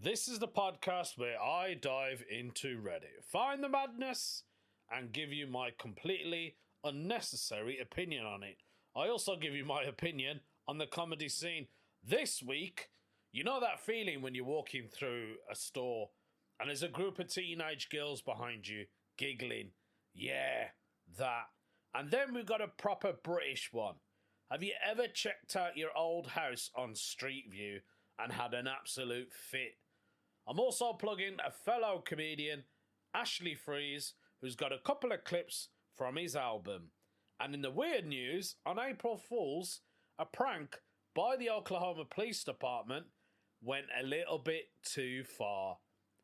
This is the podcast where I dive into Reddit, find the madness, and give you my completely unnecessary opinion on it. I also give you my opinion on the comedy scene. This week, you know that feeling when you're walking through a store and there's a group of teenage girls behind you giggling? Yeah, that. And then we've got a proper British one. Have you ever checked out your old house on Street View and had an absolute fit? I'm also plugging a fellow comedian, Ashley Freize, who's got a couple of clips from his album. And in the weird news, on April Fool's, a prank by the Oklahoma Police Department went a little bit too far.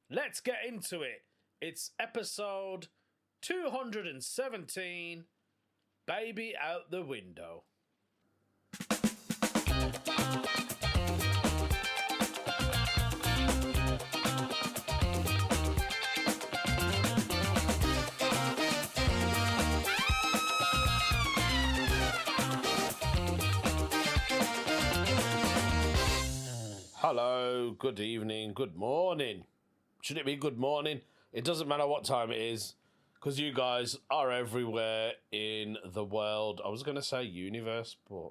Let's get into it. It's episode 217, Baby Out the Window. Hello, good evening, good morning. Should it be good morning? It doesn't matter what time it is, because you guys are everywhere in the world. I was going to say universe, but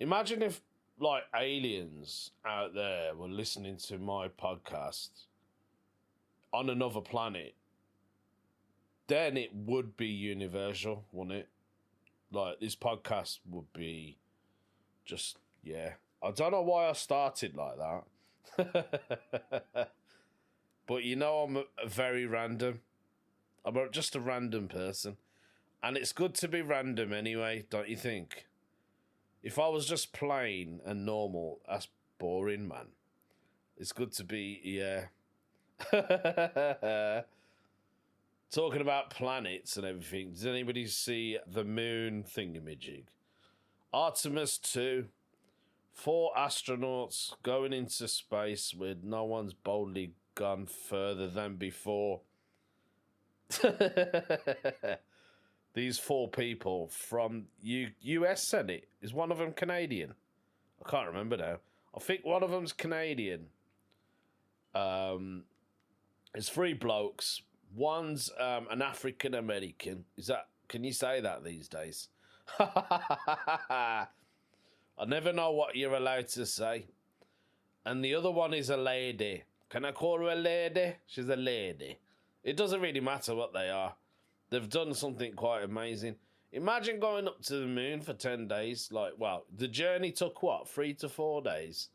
imagine if, like, aliens out there were listening to my podcast on another planet. Then it would be universal, wouldn't it? Like, this podcast would be just, yeah. I don't know why I started like that. But you know, I'm a very random. I'm just a random person. And it's good to be random anyway, don't you think? If I was just plain and normal, that's boring, man. It's good to be, yeah. Talking about planets and everything, does anybody see the moon thingamajig? Artemis 2. 4 astronauts going into space where no one's boldly gone further than before. These 4 people from US Senate. Is one of them Canadian? I can't remember now. I think one of them's Canadian. There's 3 blokes. One's an African American. Can you say that these days? I never know what you're allowed to say. And the other one is a lady. Can I call her a lady? She's a lady. It doesn't really matter what they are. They've done something quite amazing. Imagine going up to the moon for 10 days. The journey took, 3 to 4 days?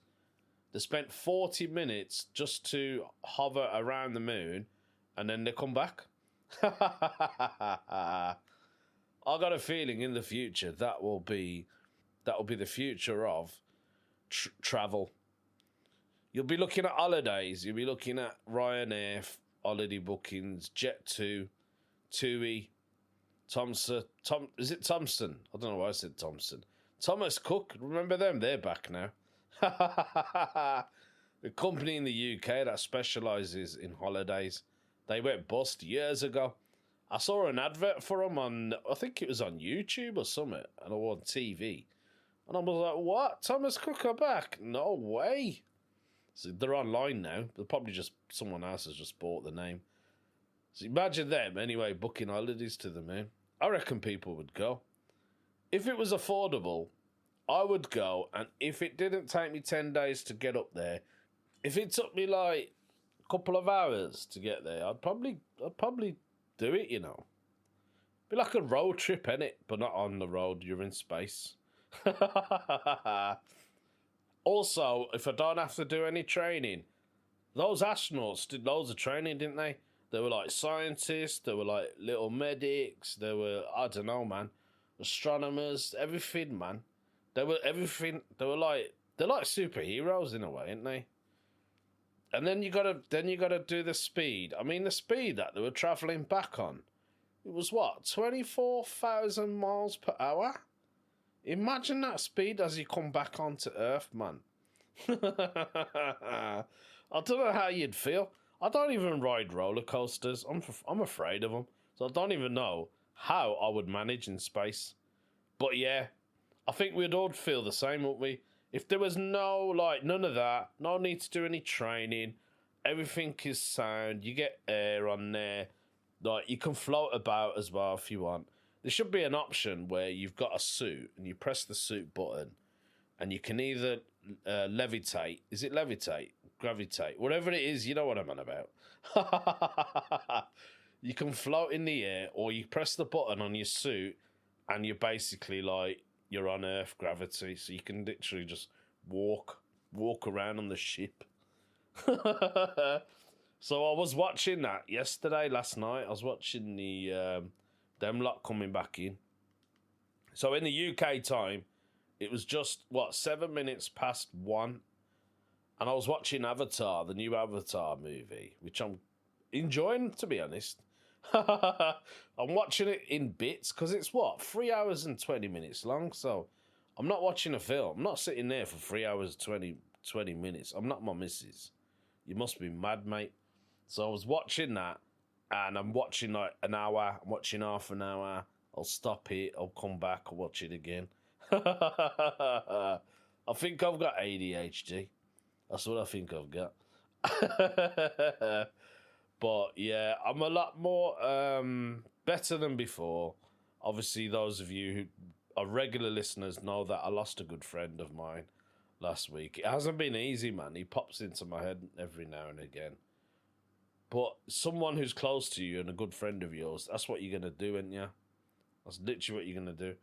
They spent 40 minutes just to hover around the moon, and then they come back. I got a feeling in the future that will be the future of travel. You'll be looking at holidays. You'll be looking at Ryanair holiday bookings, Jet2, TUI, Thomson. Is it Thomson? I don't know why I said Thomson. Thomas Cook. Remember them? They're back now. The company in the UK that specialises in holidays. They went bust years ago. I saw an advert for them on, I think it was on YouTube or something, and I was on TV. And I was like, what? Thomas Cook are back? No way. So they're online now. They're probably just, someone else has just bought the name. So imagine them, anyway, booking holidays to the moon. I reckon people would go. If it was affordable, I would go. And if it didn't take me 10 days to get up there, if it took me like a couple of hours to get there, I'd probably do it, you know. Be like a road trip, innit? But not on the road, you're in space. Also, if I don't have to do any training, those astronauts did loads of training, didn't they? They were like scientists, they were like little medics, they were, I don't know, man, astronomers, everything, man. They were everything. They're like superheroes in a way, aren't they? And then you gotta do the speed. I mean, the speed that they were travelling back on, it was 24,000 miles per hour? Imagine that speed as you come back onto Earth, man. I don't know how you'd feel. I don't even ride roller coasters. I'm afraid of them. So I don't even know how I would manage in space. But yeah, I think we'd all feel the same, wouldn't we? If there was none of that, no need to do any training, everything is sound, you get air on there, like you can float about as well if you want. There should be an option where you've got a suit and you press the suit button and you can either levitate, is it levitate, gravitate, whatever it is, you know what I'm on about. You can float in the air, or you press the button on your suit and you're basically like, you're on Earth gravity, so you can literally just walk around on the ship. So I was watching that last night. I was watching the them lot coming back in. So in the UK time, it was just 7 minutes past 1, and I was watching Avatar, the new Avatar movie, which I'm enjoying, to be honest. I'm watching it in bits because it's 3 hours and 20 minutes long. So I'm not watching a film. I'm not sitting there for 3 hours 20 minutes. I'm not my missus. You must be mad, mate. So I was watching that, and I'm watching like an hour. I'm watching half an hour. I'll stop it. I'll come back. I'll watch it again. I think I've got ADHD. That's what I think I've got. But yeah, I'm a lot more better than before. Obviously, those of you who are regular listeners know that I lost a good friend of mine last week. It hasn't been easy, man. He pops into my head every now and again. But someone who's close to you and a good friend of yours, that's what you're going to do, ain't you? That's literally what you're going to do.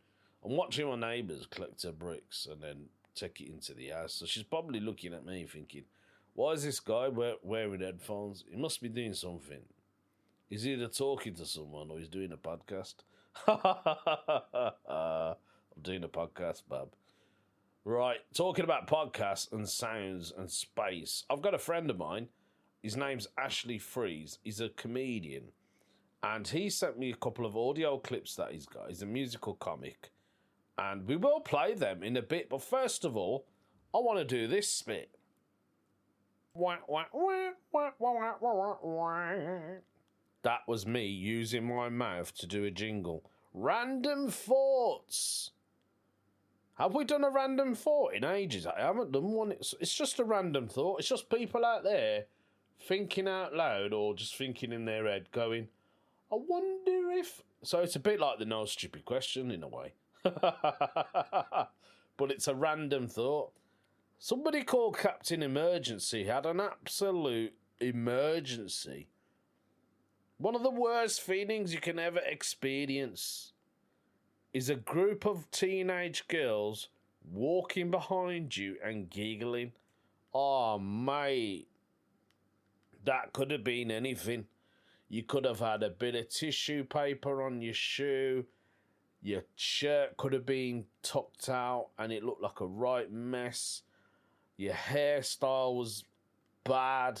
I'm watching my neighbours collect her bricks and then take it into the house. So she's probably looking at me thinking, why is this guy wearing headphones? He must be doing something. He's either talking to someone or he's doing a podcast. I'm doing a podcast, bub. Right, talking about podcasts and sounds and space. I've got a friend of mine. His name's Ashley Freize. He's a comedian. And he sent me a couple of audio clips that he's got. He's a musical comic. And we will play them in a bit. But first of all, I want to do this bit. That was me using my mouth to do a jingle. Random thoughts. Have we done a random thought in ages? I haven't done one. It's just a random thought. It's just people out there thinking out loud or just thinking in their head going, I wonder if... So it's a bit like the no stupid question in a way. But it's a random thought. Somebody called Captain Emergency had an absolute emergency. One of the worst feelings you can ever experience is a group of teenage girls walking behind you and giggling. Oh, mate. That could have been anything. You could have had a bit of tissue paper on your shoe. Your shirt could have been tucked out and it looked like a right mess. Your hairstyle was bad.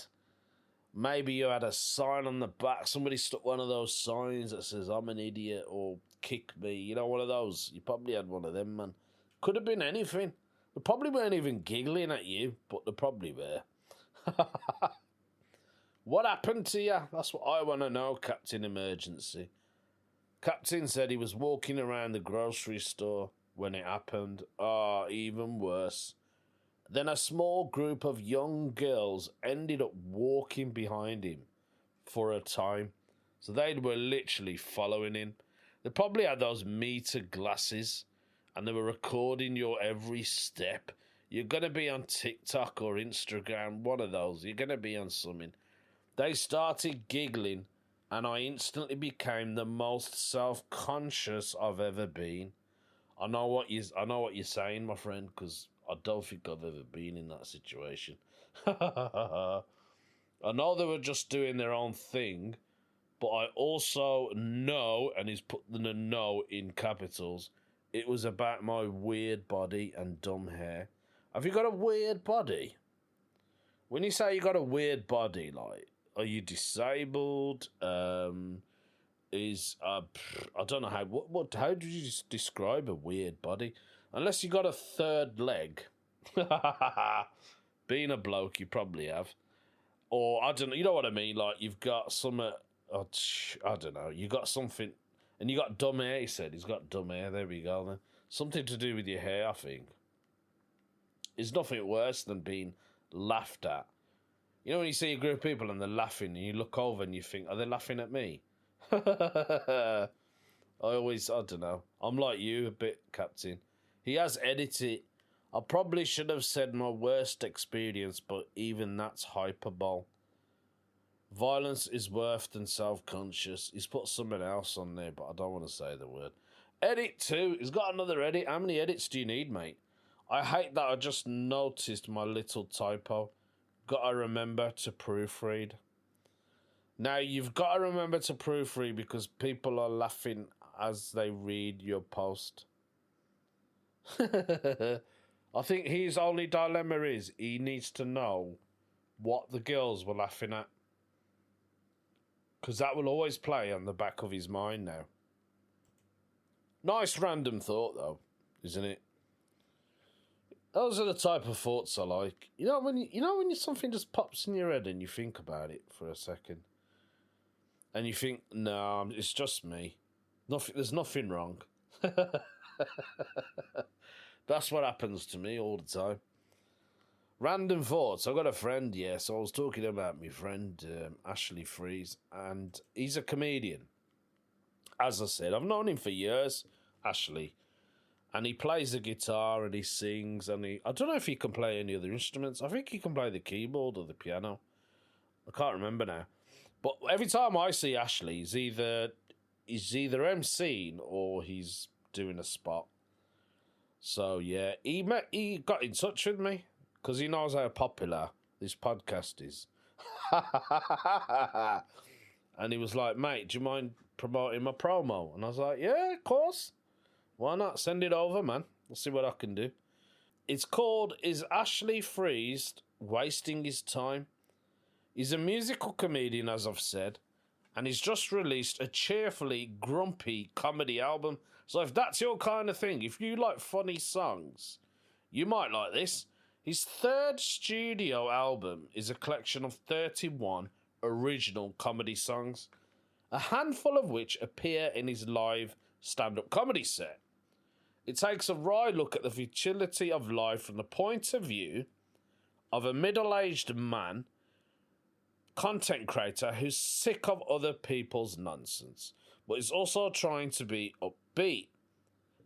Maybe you had a sign on the back. Somebody stuck one of those signs that says, I'm an idiot, or kick me. You know, one of those. You probably had one of them, man. Could have been anything. They probably weren't even giggling at you, but they probably were. What happened to you? That's what I want to know, Captain Emergency. Captain said he was walking around the grocery store when it happened. Ah, even worse. Then a small group of young girls ended up walking behind him for a time. So they were literally following him. They probably had those meter glasses and they were recording your every step. You're going to be on TikTok or Instagram, one of those. You're going to be on something. They started giggling and I instantly became the most self-conscious I've ever been. I know what you're saying, my friend, because I don't think I've ever been in that situation. I know they were just doing their own thing, but I also know, and he's put the no in capitals, it was about my weird body and dumb hair. Have you got a weird body? When you say you got a weird body, like, are you disabled? I don't know how do you describe a weird body? Unless you got a third leg. Being a bloke, you probably have. Or, I don't know, you know what I mean? Like, you've got some, I don't know, you got something, and you got dumb hair, he said. He's got dumb hair, there we go then. Something to do with your hair, I think. is nothing worse than being laughed at. You know when you see a group of people and they're laughing and you look over and you think, are they laughing at me? I don't know. I'm like you a bit, Captain. He has edited. I probably should have said my worst experience, but even that's hyperbole. Violence is worse than self-conscious. He's put something else on there, but I don't want to say the word. Edit 2. He's got another edit. How many edits do you need, mate? I hate that I just noticed my little typo. Gotta remember to proofread. Now, you've got to remember to proofread because people are laughing as they read your post. I think his only dilemma is he needs to know what the girls were laughing at. Because that will always play on the back of his mind now. Nice random thought, though, isn't it? Those are the type of thoughts I like. You know when something just pops in your head and you think about it for a second, and you think, no, it's just me. There's nothing wrong. That's what happens to me all the time. Random thoughts. I've got a friend, so I was talking about my friend Ashley Freize, and he's a comedian. As I said, I've known him for years, Ashley. And he plays the guitar and he sings and I don't know if he can play any other instruments. I think he can play the keyboard or the piano. I can't remember now. But every time I see Ashley, he's either emceeing or he's doing a spot. So yeah, he got in touch with me because he knows how popular this podcast is. And he was like, mate, do you mind promoting my promo? And I was like, yeah, of course. Why not? Send it over, man. We'll see what I can do. It's called Is Ashley Freize Wasting His Time? He's a musical comedian, as I've said, and he's just released a cheerfully grumpy comedy album. So if that's your kind of thing, if you like funny songs, you might like this. His third studio album is a collection of 31 original comedy songs, a handful of which appear in his live stand-up comedy set. It takes a wry look at the futility of life from the point of view of a middle-aged man, content creator who's sick of other people's nonsense, but is also trying to be upbeat.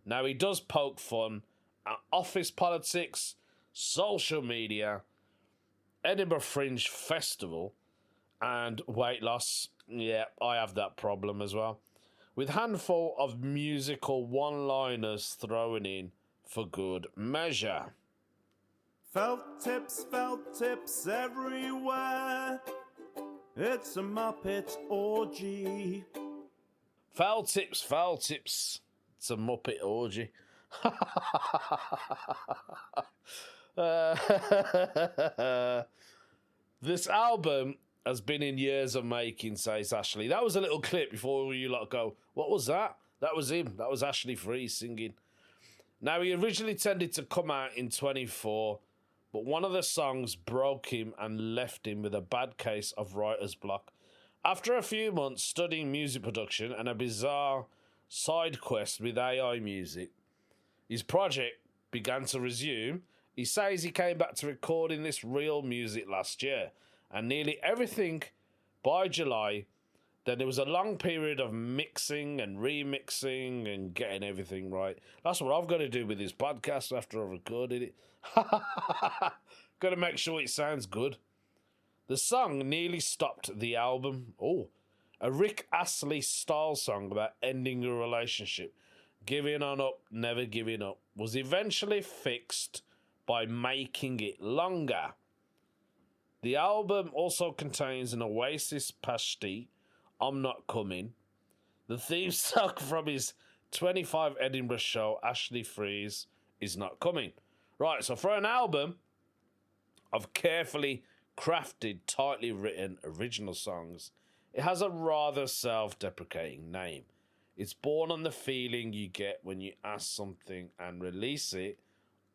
Now, he does poke fun at office politics, social media, Edinburgh Fringe Festival, and weight loss. Yeah, I have that problem as well. With a handful of musical one-liners thrown in for good measure. Felt tips everywhere. It's a Muppet orgy. Foul tips. It's a Muppet orgy. This album has been in years of making, says Ashley. That was a little clip before you lot go, what was that? That was him. That was Ashley Freize singing. Now, he originally intended to come out in 24, but one of the songs broke him and left him with a bad case of writer's block. After a few months studying music production and a bizarre side quest with AI music, his project began to resume. He says he came back to recording this real music last year, and nearly everything by July. Then there was a long period of mixing and remixing and getting everything right. That's what I've got to do with this podcast after I've recorded it. Got to make sure it sounds good. The song nearly stopped the album. Oh, a Rick Astley style song about ending a relationship. Giving on up, never giving up. Was eventually fixed by making it longer. The album also contains an Oasis pastiche, I'm Not Coming. The theme song from his 25 Edinburgh show, Ashley Freize, Is Not Coming. Right, so for an album of carefully crafted, tightly written original songs, it has a rather self-deprecating name. It's born on the feeling you get when you ask something and release it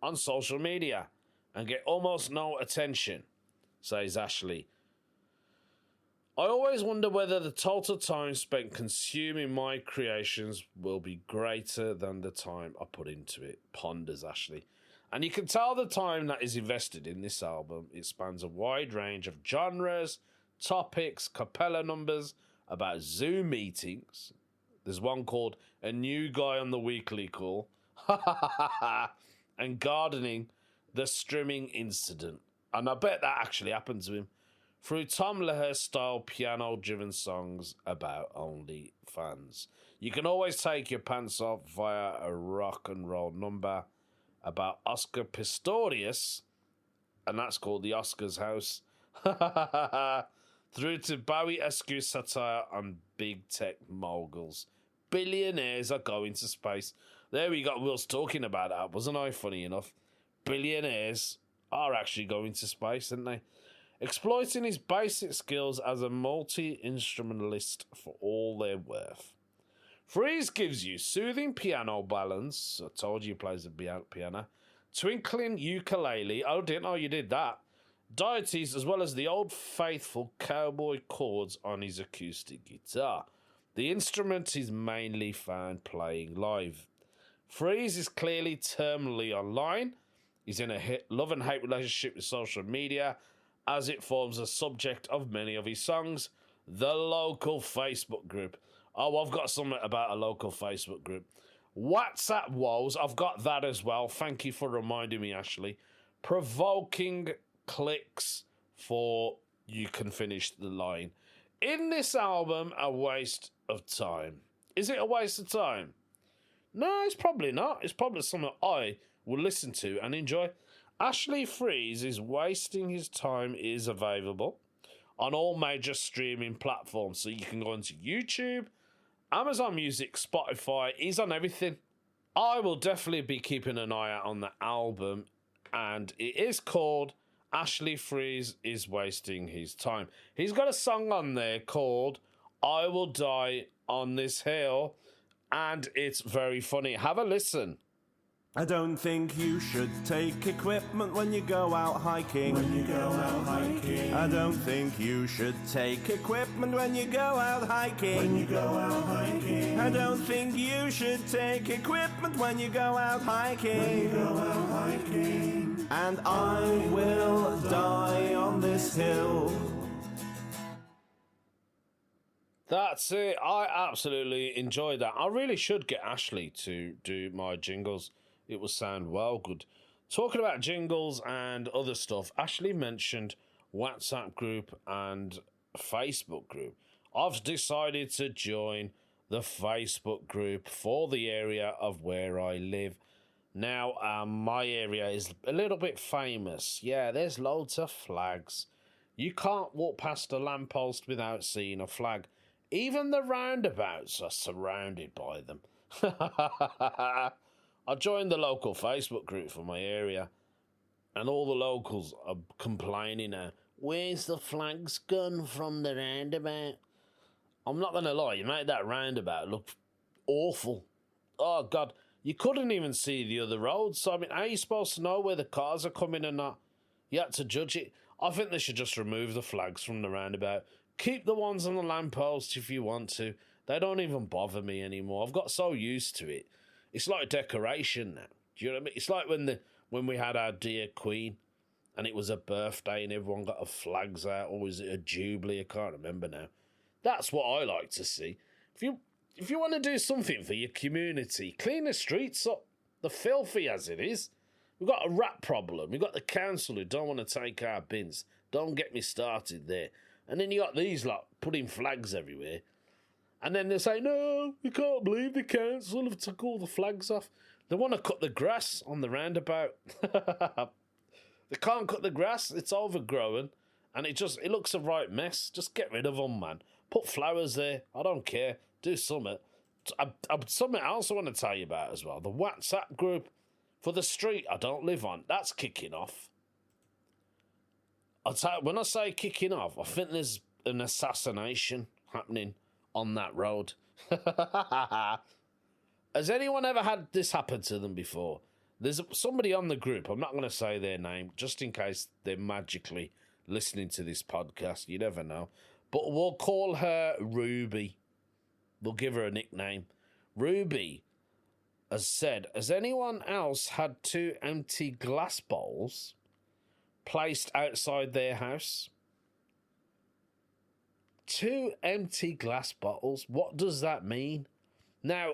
on social media and get almost no attention, says Ashley. I always wonder whether the total time spent consuming my creations will be greater than the time I put into it, ponders Ashley. And you can tell the time that is invested in this album. It spans a wide range of genres, topics, cappella numbers, about Zoom meetings. There's one called A New Guy on the Weekly Call. And gardening, the streaming incident. And I bet that actually happened to him. Through Tom Lehrer style piano driven songs about OnlyFans. You can always take your pants off via a rock and roll number about Oscar Pistorius, and that's called The Oscars House. Through to Bowie-esque satire on big tech moguls. Billionaires are going to space. There we go. We was talking about that, wasn't I? Funny enough. Billionaires are actually going to space, aren't they? Exploiting his basic skills as a multi-instrumentalist for all they're worth. Freize gives you soothing piano balance. I told you he plays the piano. Twinkling ukulele. Oh, didn't know you did that. Deities, as well as the old faithful cowboy chords on his acoustic guitar. The instrument is mainly found playing live. Freize is clearly terminally online. He's in a love and hate relationship with social media, as it forms a subject of many of his songs. The local Facebook group. Oh, I've got something about a local Facebook group. WhatsApp woes, I've got that as well. Thank you for reminding me, Ashley. Provoking clicks for you can finish the line. In this album, a waste of time. Is it a waste of time? No, it's probably not. It's probably something I will listen to and enjoy. Ashley Freize is Wasting His Time is available on all major streaming platforms. So you can go onto YouTube, Amazon Music, Spotify. He's on everything. I will definitely be keeping an eye out on the album. And it is called Ashley Freize is Wasting His Time. He's got a song on there called I Will Die on This Hill. And it's very funny. Have a listen. I don't think you should take equipment when you go out hiking. I don't think you should take equipment when you go out hiking. I don't think you should take equipment when you go out hiking. And I will die on this hill. That's it. I absolutely enjoyed that. I really should get Ashley to do my jingles. It will sound well good. Talking about jingles and other stuff, Ashley mentioned WhatsApp group and Facebook group. I've decided to join the Facebook group for the area of where I live. Now, my area is a little bit famous. Yeah, there's loads of flags. You can't walk past a lamppost without seeing a flag. Even the roundabouts are surrounded by them. I joined the local Facebook group for my area, and all the locals are complaining now. Where's the flags gone from the roundabout? I'm not going to lie, you made that roundabout look awful. Oh, God, you couldn't even see the other roads. So, I mean, how are you supposed to know where the cars are coming and not? You had to judge it. I think they should just remove the flags from the roundabout. Keep the ones on the lamppost if you want to. They don't even bother me anymore. I've got so used to it. It's like decoration now. Do you know what I mean? It's like when we had our dear Queen and it was her birthday and everyone got her flags out, or was it a jubilee? I can't remember now. That's what I like to see. If you want to do something for your community, clean the streets up. They're filthy as it is. We've got a rat problem. We've got the council who don't want to take our bins. Don't get me started there. And then you got these lot putting flags everywhere. And then they say, no, we can't believe the council have took all the flags off. They want to cut the grass on the roundabout. They can't cut the grass. It's overgrown. And it looks a right mess. Just get rid of them, man. Put flowers there. I don't care. Do something. Something else I want to tell you about as well. The WhatsApp group for the street I don't live on. That's kicking off. When I say kicking off, I think there's an assassination happening on that road. Has anyone ever had this happen to them before? There's somebody on the group, I'm not going to say their name, just in case they're magically listening to this podcast. You never know. But we'll call her Ruby. We'll give her a nickname. Ruby has said, has anyone else had 2 empty glass bowls placed outside their house? 2 empty glass bottles? What does that mean? Now,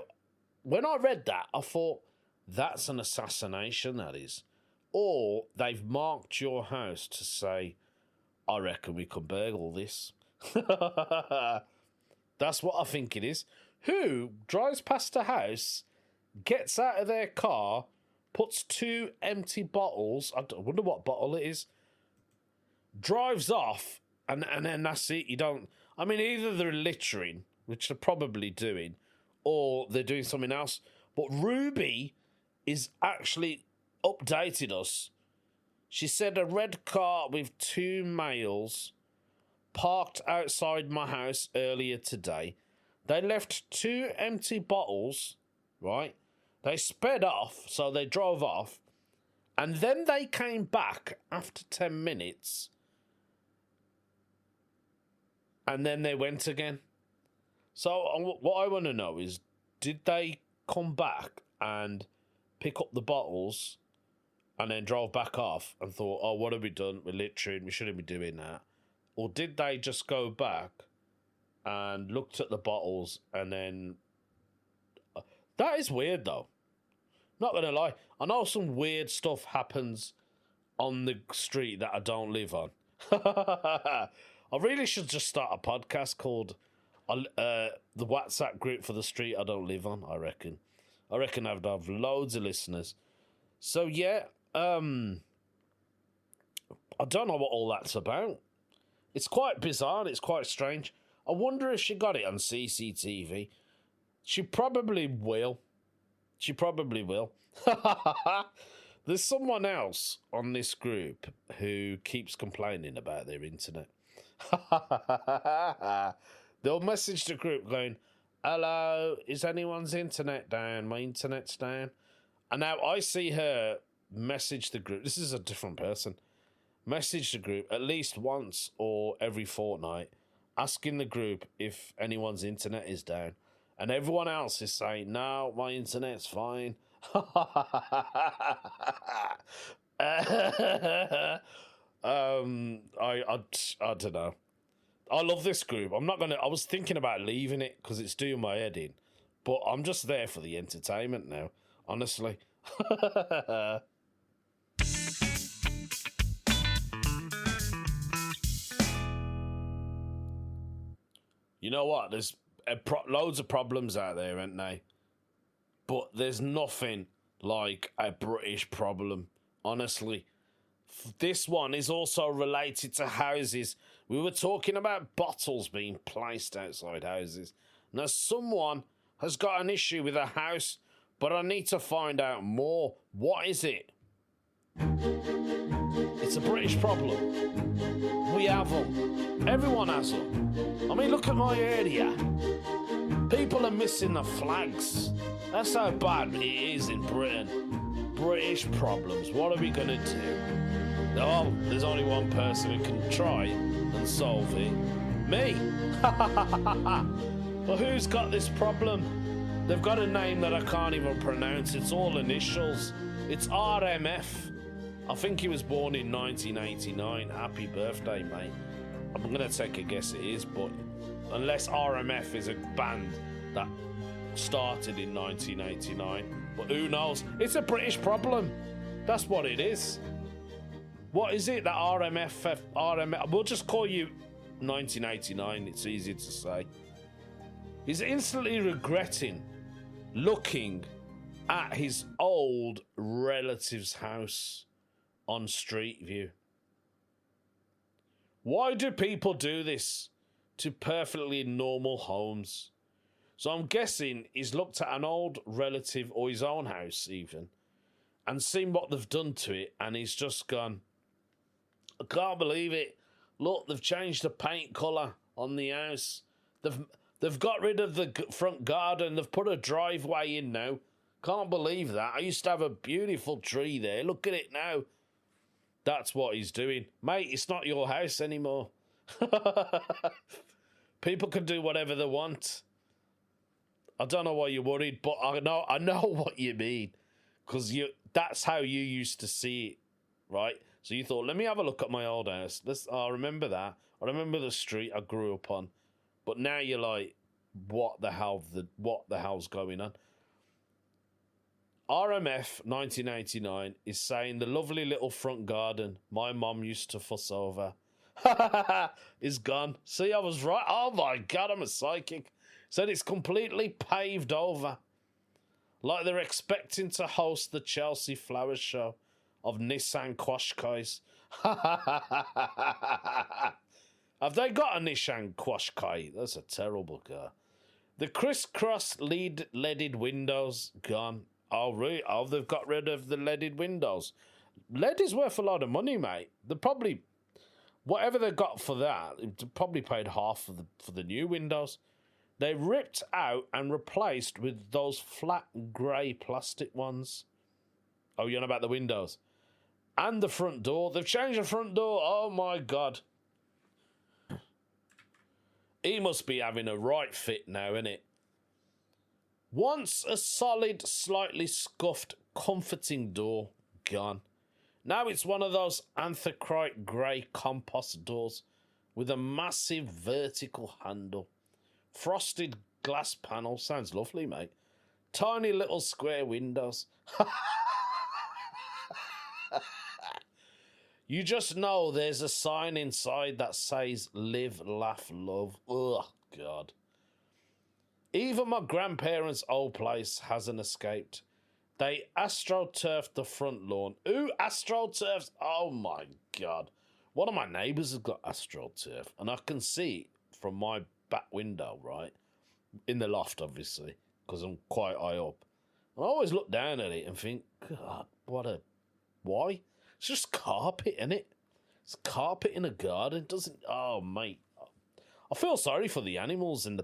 when I read that, I thought, that's an assassination, that is. Or they've marked your house to say, I reckon we could burgle this. That's what I think it is. Who drives past a house, gets out of their car, puts 2 empty bottles, I wonder what bottle it is, drives off, and then that's it. You don't... I mean, either they're littering, which they're probably doing, or they're doing something else. But Ruby is actually updated us. She said a red car with 2 males parked outside my house earlier today. They left 2 empty bottles, right? They sped off, so they drove off, and then they came back after 10 minutes, and then they went again. So what I want to know is, did they come back and pick up the bottles and then drove back off and thought, oh, what have we done? We're littering, we shouldn't be doing that. Or did they just go back and looked at the bottles and then... That is weird, though. Not going to lie. I know some weird stuff happens on the street that I don't live on. I really should just start a podcast called the WhatsApp group for the street I don't live on, I reckon. I reckon I'd have loads of listeners. So, yeah, I don't know what all that's about. It's quite bizarre. It's quite strange. I wonder if she got it on CCTV. She probably will. She probably will. There's someone else on this group who keeps complaining about their internet. They'll message the group going, hello, is anyone's internet down? My internet's down. And now I see her message the group. This is a different person. Message the group at least once or every fortnight, asking the group if anyone's internet is down. And everyone else is saying, no, my internet's fine. I don't know. I love this group. I was thinking about leaving it because it's doing my head in. But I'm just there for the entertainment now, honestly. You know what? There's loads of problems out there, aren't they? But there's nothing like a British problem, honestly. This one is also related to houses. We were talking about bottles being placed outside houses. Now, someone has got an issue with a house, but I need to find out more. What is it? It's a British problem. We have them. Everyone has them. I mean, look at my area. People are missing the flags. That's how bad it is in Britain. British problems. What are we going to do? Oh, there's only one person who can try and solve it. Me. But who's got this problem? They've got a name that I can't even pronounce. It's all initials. It's RMF. I think he was born in 1989. Happy birthday, mate. I'm going to take a guess it is, but unless RMF is a band that started in 1989. But who knows? It's a British problem. That's what it is. What is it that RMF, we'll just call you 1989. It's easier to say. He's instantly regretting looking at his old relative's house on Street View. Why do people do this to perfectly normal homes? So I'm guessing he's looked at an old relative or his own house even and seen what they've done to it, and he's just gone, I can't believe it. Look, they've changed the paint colour on the house. They've got rid of the front garden. They've put a driveway in now. Can't believe that. I used to have a beautiful tree there. Look at it now. That's what he's doing. Mate, it's not your house anymore. People can do whatever they want. I don't know why you're worried, but I know what you mean. Because that's how you used to see it, right? So you thought, let me have a look at my old house. I remember that. I remember the street I grew up on. But now you're like, what the hell's going on? RMF 1989 is saying the lovely little front garden my mum used to fuss over is gone. See, I was right. Oh my God, I'm a psychic. Said it's completely paved over. Like they're expecting to host the Chelsea Flowers Show of Nissan Qashqais. Have they got a Nissan Qashqai? That's a terrible car. The crisscross leaded windows gone. Oh, really? Oh, they've got rid of the leaded windows. Lead is worth a lot of money, mate. They probably, whatever they got for that, they probably paid half for the new windows. They ripped out and replaced with those flat grey plastic ones. Oh, you're on about the windows. And the front door. They've changed the front door. Oh, my God. He must be having a right fit now, innit? Once a solid, slightly scuffed, comforting door, gone. Now it's one of those anthracite grey compost doors with a massive vertical handle. Frosted glass panel. Sounds lovely, mate. Tiny little square windows. You just know there's a sign inside that says live, laugh, love. Ugh, God. Even my grandparents' old place hasn't escaped. They astroturfed the front lawn. Ooh, astroturfs. Oh, my God. One of my neighbours has got astroturf, and I can see it from my back window, right? In the loft, obviously, because I'm quite high up. And I always look down at it and think, God, why? It's just carpet, innit? It's carpet in a garden. Oh, mate. I feel sorry for the animals and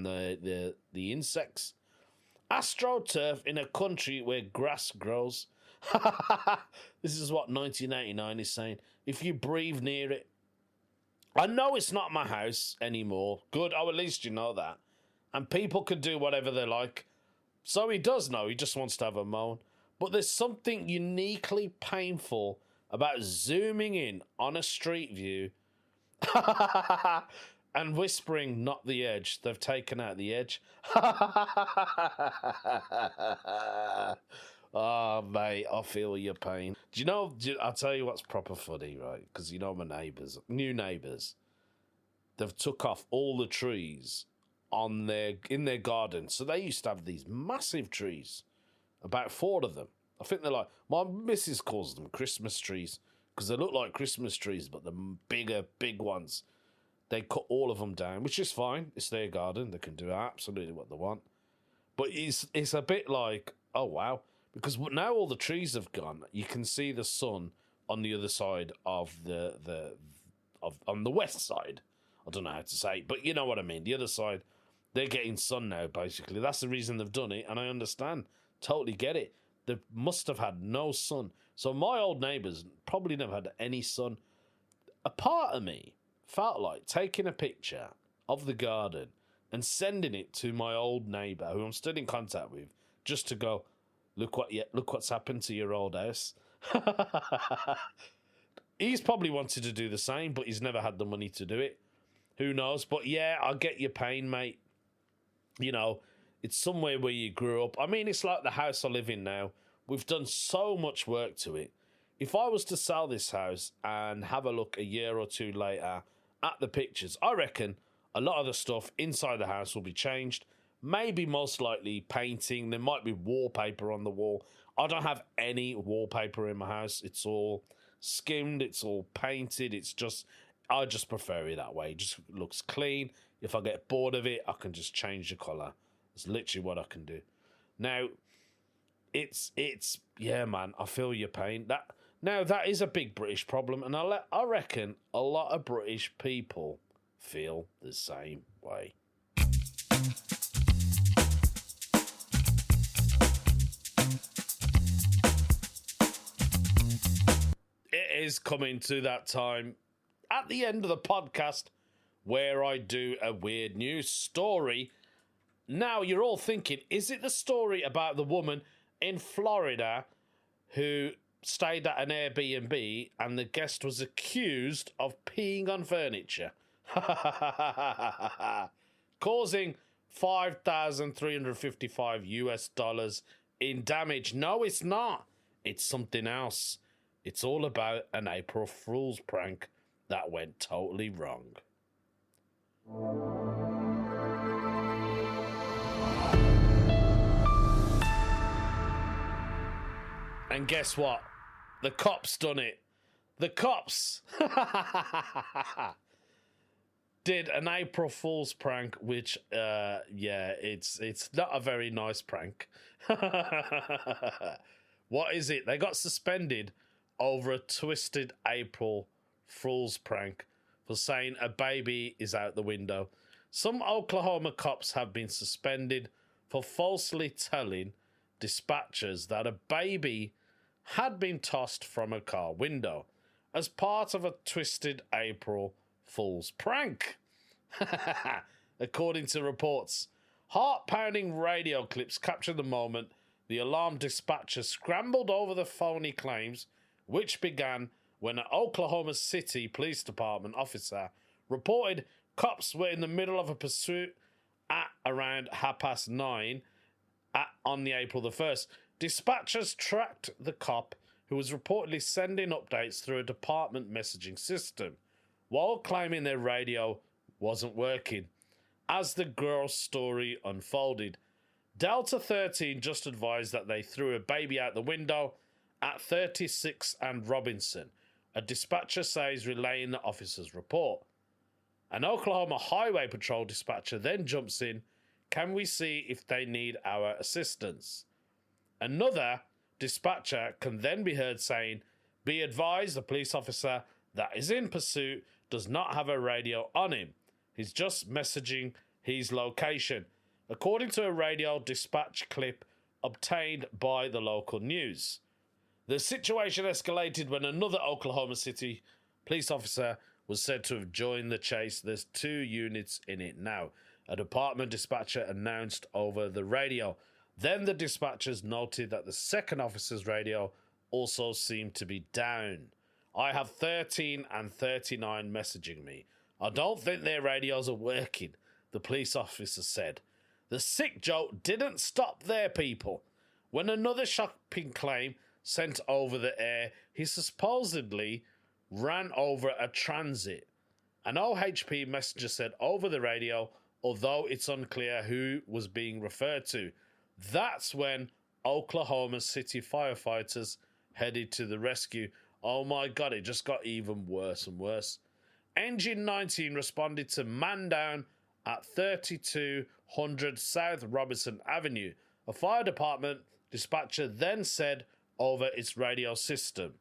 the insects. AstroTurf in a country where grass grows. This is what 1989 is saying. If you breathe near it. I know it's not my house anymore. Good, at least you know that. And people can do whatever they like. So he does know, he just wants to have a moan. But there's something uniquely painful about zooming in on a street view and whispering, not the edge. They've taken out the edge. Oh, mate, I feel your pain. I'll tell you what's proper funny, right? Because you know my new neighbours, they've took off all the trees in their garden. So they used to have these massive trees, about 4 of them. I think they're like, my missus calls them Christmas trees because they look like Christmas trees, but the big ones. They cut all of them down, which is fine. It's their garden. They can do absolutely what they want. But it's a bit like, oh, wow. Because now all the trees have gone. You can see the sun on the other side of on the west side. I don't know how to say it, but you know what I mean. The other side, they're getting sun now, basically. That's the reason they've done it, and I understand. Totally get it. They must have had no sun. So my old neighbours probably never had any sun. A part of me felt like taking a picture of the garden and sending it to my old neighbour, who I'm still in contact with, just to go, look what's happened to your old house. He's probably wanted to do the same, but he's never had the money to do it. Who knows? But yeah, I get your pain, mate. You know, it's somewhere where you grew up. I mean, it's like the house I live in now. We've done so much work to it. If I was to sell this house and have a look a year or two later at the pictures, I reckon a lot of the stuff inside the house will be changed. Maybe most likely painting. There might be wallpaper on the wall. I don't have any wallpaper in my house. It's all skimmed. It's all painted. I just prefer it that way. It just looks clean. If I get bored of it, I can just change the colour. It's literally what I can do. Now, it's yeah, man, I feel your pain. That is a big British problem, and I reckon a lot of British people feel the same way. It is coming to that time at the end of the podcast where I do a weird news story. Now you're all thinking, is it the story about the woman in Florida who stayed at an Airbnb and the guest was accused of peeing on furniture, causing $5,355 in damage? No, it's not. It's something else. It's all about an April Fool's prank that went totally wrong. And guess what? The cops done it. The cops did an April Fool's prank, which, it's not a very nice prank. What is it? They got suspended over a twisted April Fool's prank for saying a baby is out the window. Some Oklahoma cops have been suspended for falsely telling dispatchers that a baby had been tossed from a car window as part of a twisted April Fool's prank. According to reports, heart-pounding radio clips capture the moment the alarmed dispatcher scrambled over the phony claims, which began when an Oklahoma City Police Department officer reported cops were in the middle of a pursuit at around 9:30 on the April the 1st. Dispatchers tracked the cop who was reportedly sending updates through a department messaging system while claiming their radio wasn't working. As the girl's story unfolded, Delta 13 just advised that they threw a baby out the window at 36 and Robinson, a dispatcher says, relaying the officer's report. An Oklahoma Highway Patrol dispatcher then jumps in. Can we see if they need our assistance? Another dispatcher can then be heard saying, be advised, the police officer that is in pursuit does not have a radio on him. He's just messaging his location, according to a radio dispatch clip obtained by the local news. The situation escalated when another Oklahoma City police officer was said to have joined the chase. There's 2 units in it now, a department dispatcher announced over the radio. Then the dispatchers noted that the second officer's radio also seemed to be down. I have 13 and 39 messaging me. I don't think their radios are working, the police officer said. The sick joke didn't stop there, people. When another shocking claim sent over the air, he supposedly ran over a transit. An OHP messenger said over the radio, although it's unclear who was being referred to. That's when Oklahoma City firefighters headed to the rescue. Oh my God, it just got even worse and worse. Engine 19 responded to man down at 3200 South Robinson Avenue. A fire department dispatcher then said over its radio system.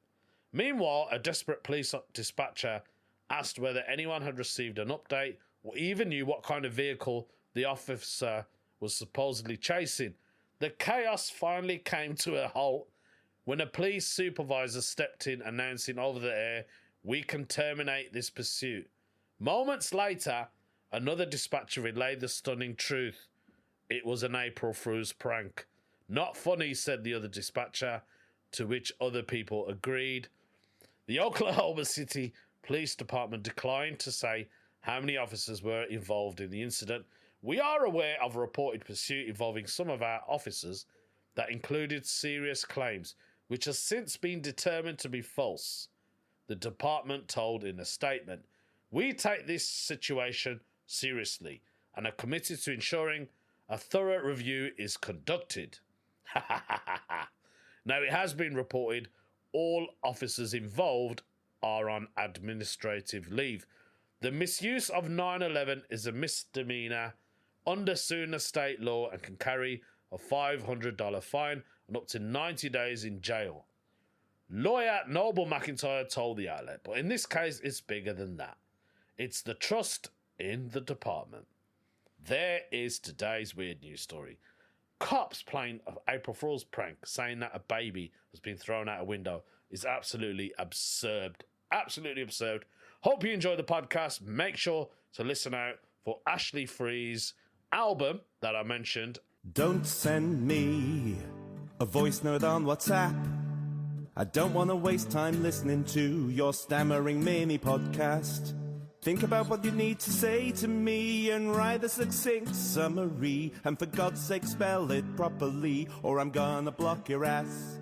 Meanwhile, a desperate police dispatcher asked whether anyone had received an update or even knew what kind of vehicle the officer was supposedly chasing. The chaos finally came to a halt when a police supervisor stepped in, announcing over the air, "We can terminate this pursuit." Moments later, another dispatcher relayed the stunning truth. It was an April Fool's prank. Not funny, said the other dispatcher, to which other people agreed. The Oklahoma City Police Department declined to say how many officers were involved in the incident. We are aware of a reported pursuit involving some of our officers that included serious claims, which has since been determined to be false, the department told in a statement. We take this situation seriously and are committed to ensuring a thorough review is conducted. Now, it has been reported all officers involved are on administrative leave. The misuse of 9/11 is a misdemeanor under SUNA state law and can carry a $500 fine and up to 90 days in jail. Lawyer Noble McIntyre told the outlet, but in this case, it's bigger than that. It's the trust in the department. There is today's weird news story. Cops playing an April Fool's prank, saying that a baby has been thrown out a window, is absolutely absurd. Absolutely absurd. Hope you enjoy the podcast. Make sure to listen out for Ashley Freize album that I mentioned. Don't send me a voice note on WhatsApp. I don't want to waste time listening to your stammering mini podcast. Think about what you need to say to me and write a succinct summary. And for God's sake, spell it properly, or I'm gonna block your ass.